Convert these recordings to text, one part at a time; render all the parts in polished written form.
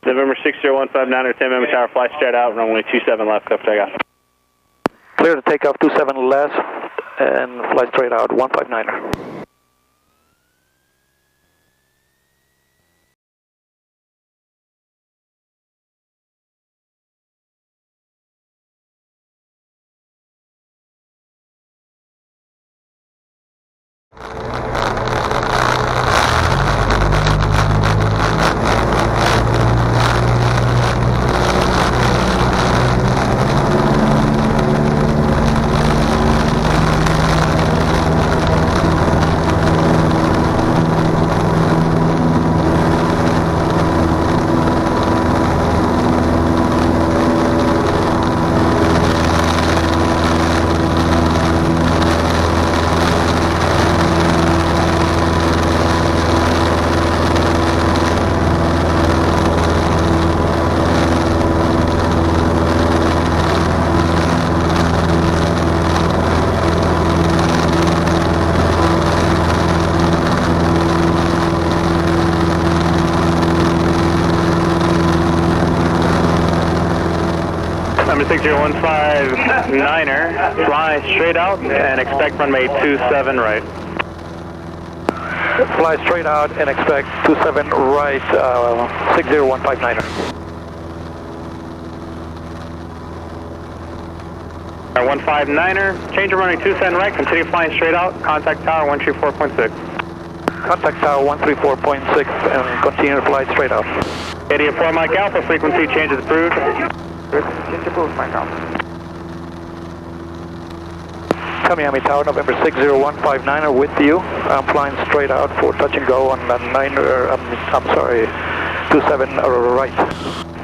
November 60159 10 Member Tower, fly straight out, runway 27 left, clear for takeoff. Clear to take off 27 left and fly straight out 159er. Number 60159er, fly straight out and expect runway 27 right. Fly straight out and expect 27 right, 60159er. 159er, change of runway 27 right, continue flying straight out, contact tower 134.6. Contact tower 134.6 and continue to fly straight out. 84 Mike Alpha, frequency changes approved. Change approved, Mike Alpha. Miami Tower, November 60159er with you. I'm flying straight out for touch and go on the 27 right.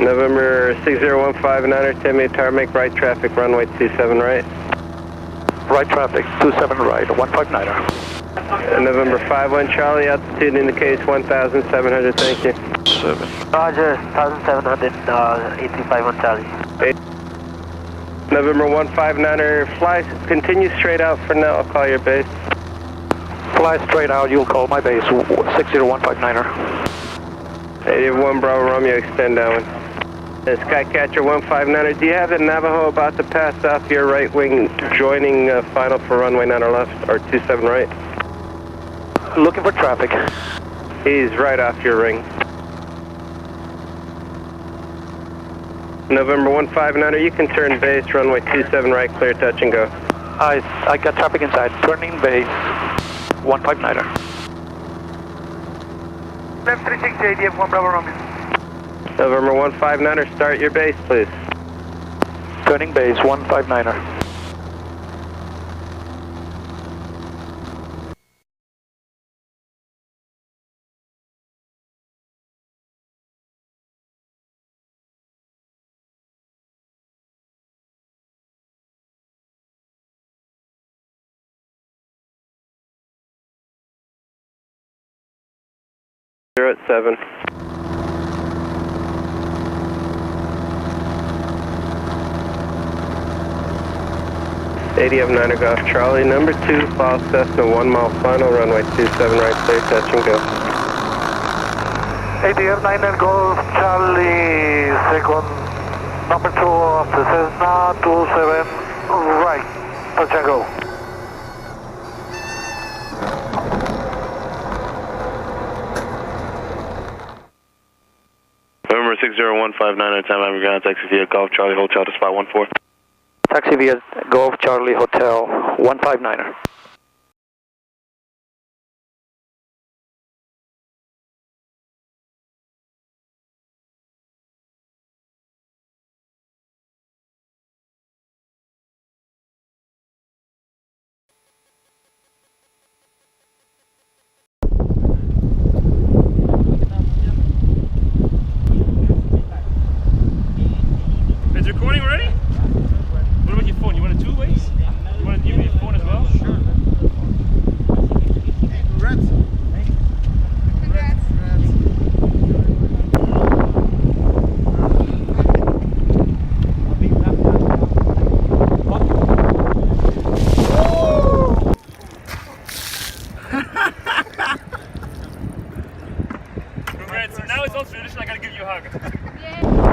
November 60159er, 10 Meter Tower, make right traffic, runway 27 right. Right traffic, 27 right, 159er. November 51 Charlie, altitude indicates 1,700, thank you. 7. Roger, 1,700, 835 Charlie. November 159er, fly, continue straight out for now, I'll call your base. Fly straight out, you'll call my base, 60159er. 81 Bravo Romeo, extend downwind. Skycatcher 159er, do you have the Navajo about to pass off your right wing, joining final for runway 9 or left, or 27 right? Looking for traffic. He's right off your ring. November 159er, you can turn base, runway 27 right, clear touch and go. I got traffic inside, turning base, 159er. Left 36 ADF 1 Bravo Romeo. November 159er, start your base, please. Turning base, 159er. Zero at 7. ADF 9er Golf Charlie, number 2, follow Cessna 1 mile final, runway 27 right, clear touch and go. ADF 9er Golf Charlie, second, number 2 of the Cessna, 27 right, touch and go. November 60159er, time I'm ground, taxi via Golf Charlie, Hotel to spot 14. Taxi via Golf Charlie Hotel, 159er. Is it recording already? What about your phone? You want it two ways? You want to give me your phone as well? Sure. Great, so now it's all tradition, I gotta give you a hug.